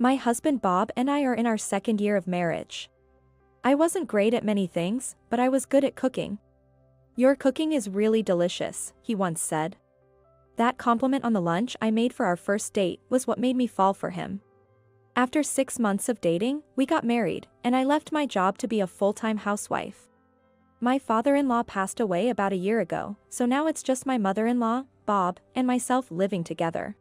My husband Bob and I are in our second year of marriage. I wasn't great at many things, but I was good at cooking. Your cooking is really delicious, he once said. That compliment on the lunch I made for our first date was what made me fall for him. After 6 months of dating, we got married, and I left my job to be a full-time housewife. My father-in-law passed away about a year ago, so now it's just my mother-in-law, Bob, and myself living together.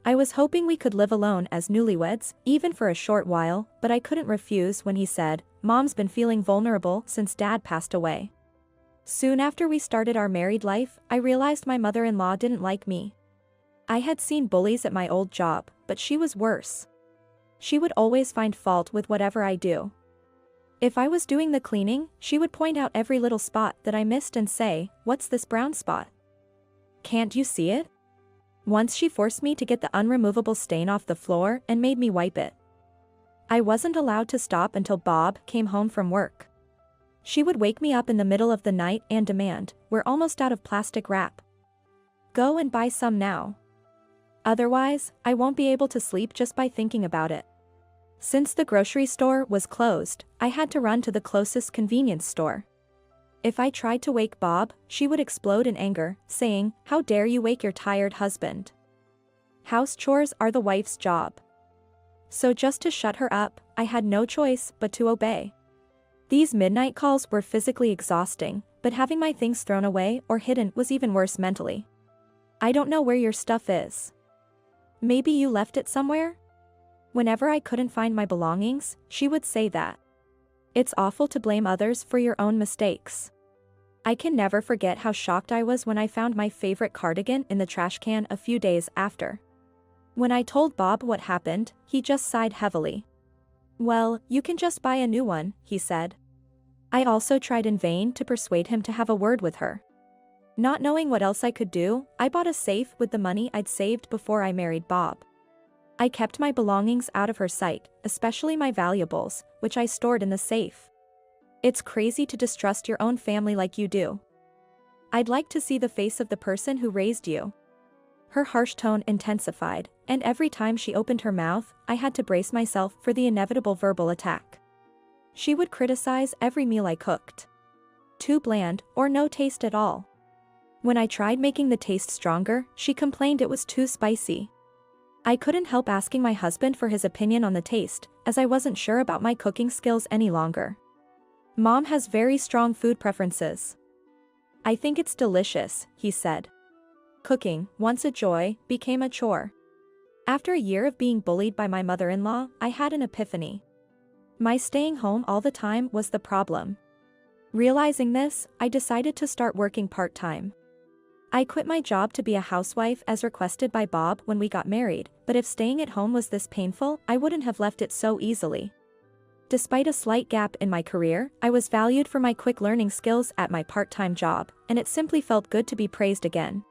I was hoping we could live alone as newlyweds, even for a short while, but I couldn't refuse when he said, "Mom's been feeling vulnerable since Dad passed away." Soon after we started our married life, I realized my mother-in-law didn't like me. I had seen bullies at my old job, but she was worse. She would always find fault with whatever I do. If I was doing the cleaning, she would point out every little spot that I missed and say, "What's this brown spot? Can't you see it?" Once she forced me to get the unremovable stain off the floor and made me wipe it. I wasn't allowed to stop until Bob came home from work. She would wake me up in the middle of the night and demand, "We're almost out of plastic wrap. Go and buy some now. Otherwise, I won't be able to sleep just by thinking about it." Since the grocery store was closed, I had to run to the closest convenience store. If I tried to wake Bob, she would explode in anger, saying, "How dare you wake your tired husband? House chores are the wife's job." So just to shut her up, I had no choice but to obey. These midnight calls were physically exhausting, but having my things thrown away or hidden was even worse mentally. "I don't know where your stuff is. Maybe you left it somewhere?" Whenever I couldn't find my belongings, she would say that. It's awful to blame others for your own mistakes. I can never forget how shocked I was when I found my favorite cardigan in the trash can a few days after. When I told Bob what happened, he just sighed heavily. "Well, you can just buy a new one," he said. I also tried in vain to persuade him to have a word with her. Not knowing what else I could do, I bought a safe with the money I'd saved before I married Bob. I kept my belongings out of her sight, especially my valuables, which I stored in the safe. It's crazy to distrust your own family like you do. I'd like to see the face of the person who raised you. Her harsh tone intensified, and every time she opened her mouth, I had to brace myself for the inevitable verbal attack. She would criticize every meal I cooked. Too bland, or no taste at all. When I tried making the taste stronger, she complained it was too spicy. I couldn't help asking my husband for his opinion on the taste, as I wasn't sure about my cooking skills any longer. "Mom has very strong food preferences. I think it's delicious," he said. Cooking, once a joy, became a chore. After a year of being bullied by my mother-in-law, I had an epiphany. My staying home all the time was the problem. Realizing this, I decided to start working part-time. I quit my job to be a housewife as requested by Bob when we got married, but if staying at home was this painful, I wouldn't have left it so easily. Despite a slight gap in my career, I was valued for my quick learning skills at my part-time job, and it simply felt good to be praised again.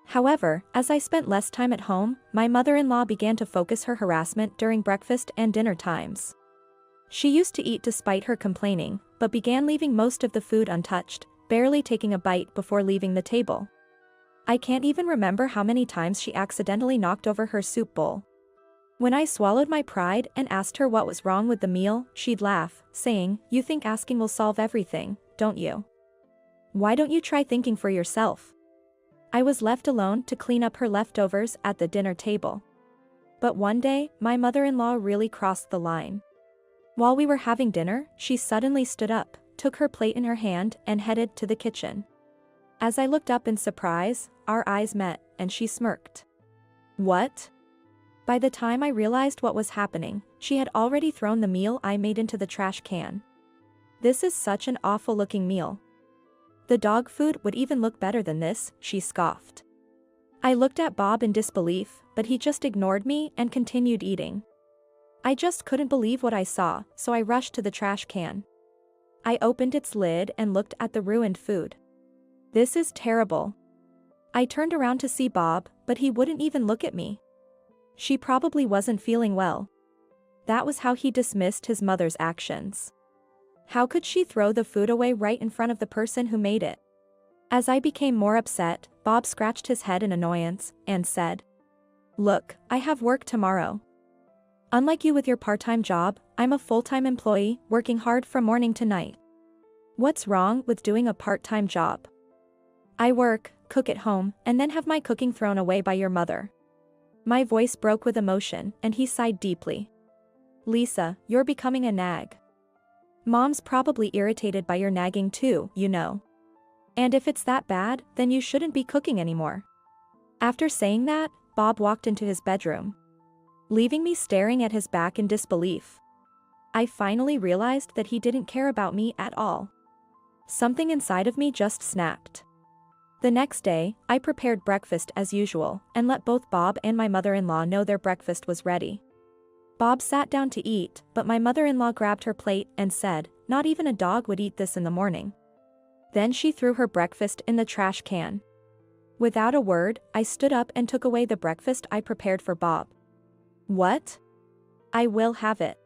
However, as I spent less time at home, my mother-in-law began to focus her harassment during breakfast and dinner times. She used to eat despite her complaining, but began leaving most of the food untouched, barely taking a bite before leaving the table. I can't even remember how many times she accidentally knocked over her soup bowl. When I swallowed my pride and asked her what was wrong with the meal, she'd laugh, saying, "You think asking will solve everything, don't you? Why don't you try thinking for yourself?" I was left alone to clean up her leftovers at the dinner table. But one day, my mother-in-law really crossed the line. While we were having dinner, she suddenly stood up, took her plate in her hand, and headed to the kitchen. As I looked up in surprise, our eyes met, and she smirked. "What?" By the time I realized what was happening, she had already thrown the meal I made into the trash can. "This is such an awful-looking meal. The dog food would even look better than this," she scoffed. I looked at Bob in disbelief, but he just ignored me and continued eating. I just couldn't believe what I saw, so I rushed to the trash can. I opened its lid and looked at the ruined food. "This is terrible." I turned around to see Bob, but he wouldn't even look at me. She probably wasn't feeling well. That was how he dismissed his mother's actions. How could she throw the food away right in front of the person who made it? As I became more upset, Bob scratched his head in annoyance and said, "Look, I have work tomorrow. Unlike you with your part-time job, I'm a full-time employee, working hard from morning to night. What's wrong with doing a part-time job? I work, cook at home, and then have my cooking thrown away by your mother. My voice broke with emotion, and he sighed deeply. Lisa, you're becoming a nag. Mom's probably irritated by your nagging too, you know. And if it's that bad, then you shouldn't be cooking anymore. After saying that, Bob walked into his bedroom, leaving me staring at his back in disbelief. I finally realized that he didn't care about me at all. Something inside of me just snapped. The next day, I prepared breakfast as usual, and let both Bob and my mother-in-law know their breakfast was ready. Bob sat down to eat, but my mother-in-law grabbed her plate and said, "Not even a dog would eat this in the morning." Then she threw her breakfast in the trash can. Without a word, I stood up and took away the breakfast I prepared for Bob. What? I will have it.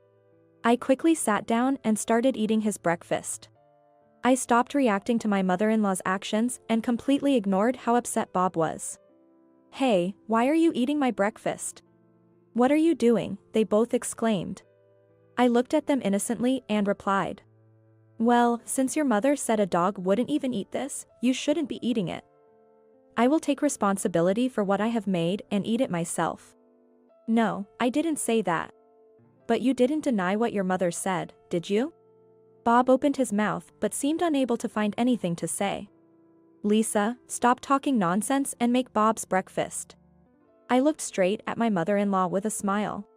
I quickly sat down and started eating his breakfast. I stopped reacting to my mother-in-law's actions and completely ignored how upset Bob was. Hey, why are you eating my breakfast? What are you doing? They both exclaimed. I looked at them innocently and replied. Well, since your mother said a dog wouldn't even eat this, you shouldn't be eating it. I will take responsibility for what I have made and eat it myself. No, I didn't say that. But you didn't deny what your mother said, did you? Bob opened his mouth but seemed unable to find anything to say. Lisa, stop talking nonsense and make Bob's breakfast. I looked straight at my mother-in-law with a smile.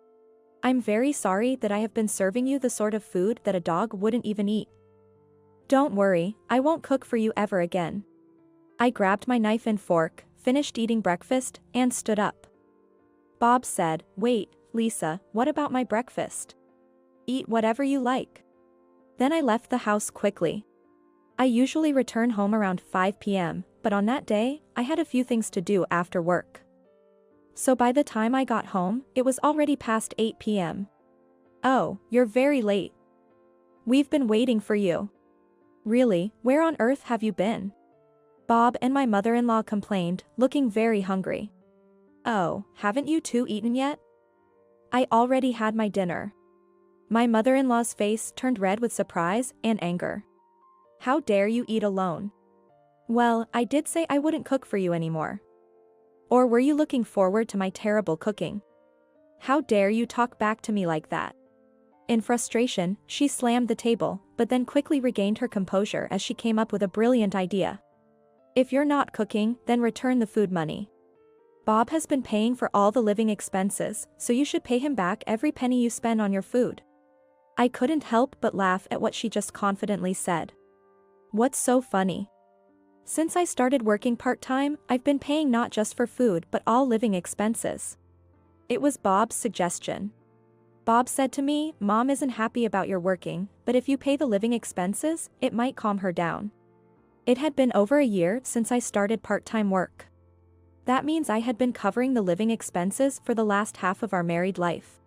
I'm very sorry that I have been serving you the sort of food that a dog wouldn't even eat. Don't worry, I won't cook for you ever again. I grabbed my knife and fork, finished eating breakfast, and stood up. Bob said, Wait, Lisa, what about my breakfast? Eat whatever you like. Then I left the house quickly. I usually return home around 5 p.m., but on that day, I had a few things to do after work. So by the time I got home, it was already past 8 p.m. Oh, you're very late. We've been waiting for you. Really, where on earth have you been? Bob and my mother-in-law complained, looking very hungry. Oh, haven't you two eaten yet? I already had my dinner. My mother-in-law's face turned red with surprise and anger. How dare you eat alone? Well, I did say I wouldn't cook for you anymore. Or were you looking forward to my terrible cooking? How dare you talk back to me like that? In frustration, she slammed the table, but then quickly regained her composure as she came up with a brilliant idea. If you're not cooking, then return the food money. Bob has been paying for all the living expenses, so you should pay him back every penny you spend on your food. I couldn't help but laugh at what she just confidently said. What's so funny? Since I started working part-time, I've been paying not just for food but all living expenses. It was Bob's suggestion. Bob said to me, Mom isn't happy about your working, but if you pay the living expenses, it might calm her down. It had been over a year since I started part-time work. That means I had been covering the living expenses for the last half of our married life.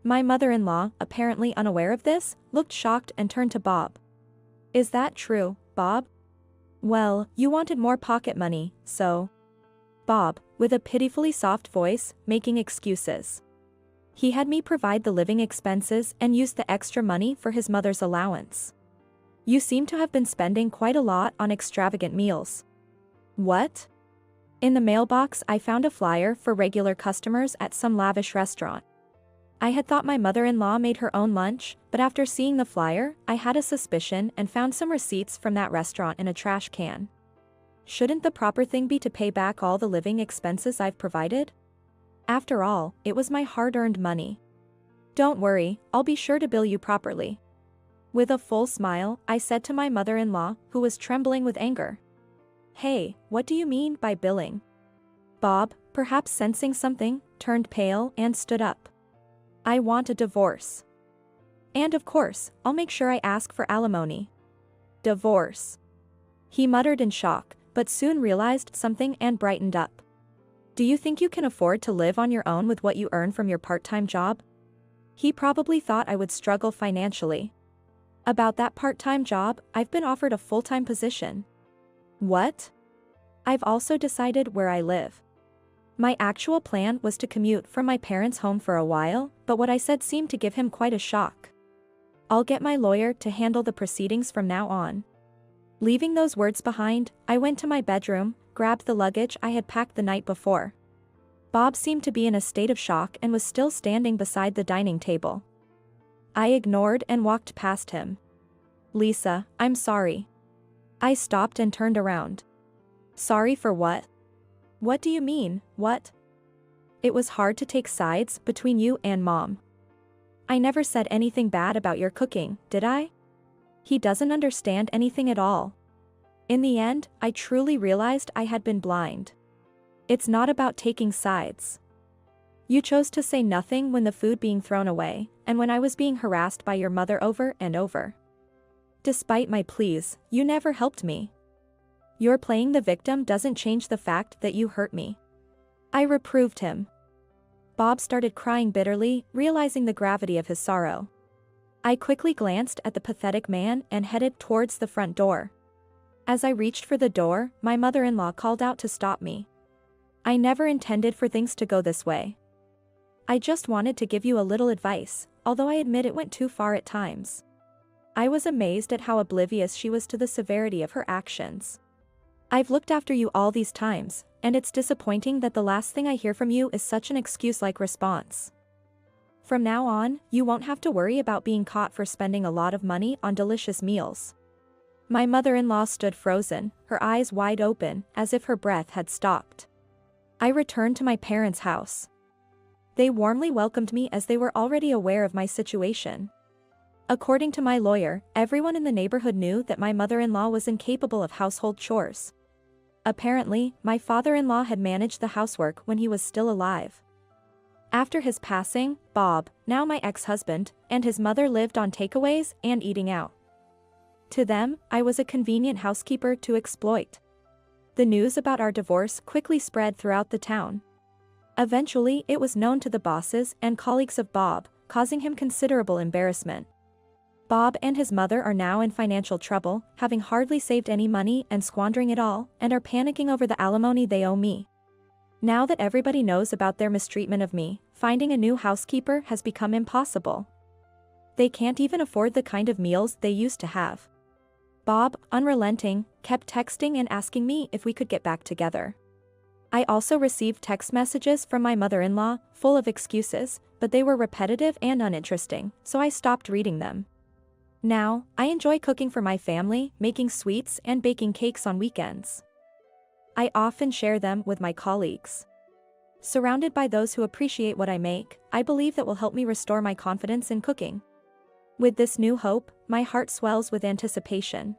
My mother-in-law, apparently unaware of this, looked shocked and turned to Bob. Is that true, Bob? Well, you wanted more pocket money, so... Bob, with a pitifully soft voice, making excuses. He had me provide the living expenses and use the extra money for his mother's allowance. You seem to have been spending quite a lot on extravagant meals. What? In the mailbox I found a flyer for regular customers at some lavish restaurant. I had thought my mother-in-law made her own lunch, but after seeing the flyer, I had a suspicion and found some receipts from that restaurant in a trash can. Shouldn't the proper thing be to pay back all the living expenses I've provided? After all, it was my hard-earned money. Don't worry, I'll be sure to bill you properly. With a full smile, I said to my mother-in-law, who was trembling with anger. Hey, what do you mean by billing? Bob, perhaps sensing something, turned pale and stood up. I want a divorce. And of course, I'll make sure I ask for alimony. Divorce. He muttered in shock, but soon realized something and brightened up. Do you think you can afford to live on your own with what you earn from your part-time job? He probably thought I would struggle financially. About that part-time job, I've been offered a full-time position. What? I've also decided where I live. My actual plan was to commute from my parents' home for a while, but what I said seemed to give him quite a shock. I'll get my lawyer to handle the proceedings from now on. Leaving those words behind, I went to my bedroom, grabbed the luggage I had packed the night before. Bob seemed to be in a state of shock and was still standing beside the dining table. I ignored and walked past him. "Lisa, I'm sorry." I stopped and turned around. "Sorry for what?" "What do you mean, what?" "It was hard to take sides between you and Mom." "I never said anything bad about your cooking, did I?" He doesn't understand anything at all. In the end, I truly realized I had been blind. It's not about taking sides. You chose to say nothing when the food being thrown away, and when I was being harassed by your mother over and over. Despite my pleas, you never helped me. Your playing the victim doesn't change the fact that you hurt me. I reproved him. Bob started crying bitterly, realizing the gravity of his sorrow. I quickly glanced at the pathetic man and headed towards the front door. As I reached for the door, my mother-in-law called out to stop me. "I never intended for things to go this way. I just wanted to give you a little advice, although I admit it went too far at times." I was amazed at how oblivious she was to the severity of her actions. "I've looked after you all these times, and it's disappointing that the last thing I hear from you is such an excuse-like response. From now on, you won't have to worry about being caught for spending a lot of money on delicious meals." My mother-in-law stood frozen, her eyes wide open, as if her breath had stopped. I returned to my parents' house. They warmly welcomed me as they were already aware of my situation. According to my lawyer, everyone in the neighborhood knew that my mother-in-law was incapable of household chores. Apparently, my father-in-law had managed the housework when he was still alive. After his passing, Bob, now my ex-husband, and his mother lived on takeaways and eating out. To them, I was a convenient housekeeper to exploit. The news about our divorce quickly spread throughout the town. Eventually, it was known to the bosses and colleagues of Bob, causing him considerable embarrassment. Bob and his mother are now in financial trouble, having hardly saved any money and squandering it all, and are panicking over the alimony they owe me. Now that everybody knows about their mistreatment of me, finding a new housekeeper has become impossible. They can't even afford the kind of meals they used to have. Bob, unrelenting, kept texting and asking me if we could get back together. I also received text messages from my mother-in-law, full of excuses, but they were repetitive and uninteresting, so I stopped reading them. Now, I enjoy cooking for my family, making sweets and baking cakes on weekends. I often share them with my colleagues. Surrounded by those who appreciate what I make, I believe that will help me restore my confidence in cooking. With this new hope, my heart swells with anticipation.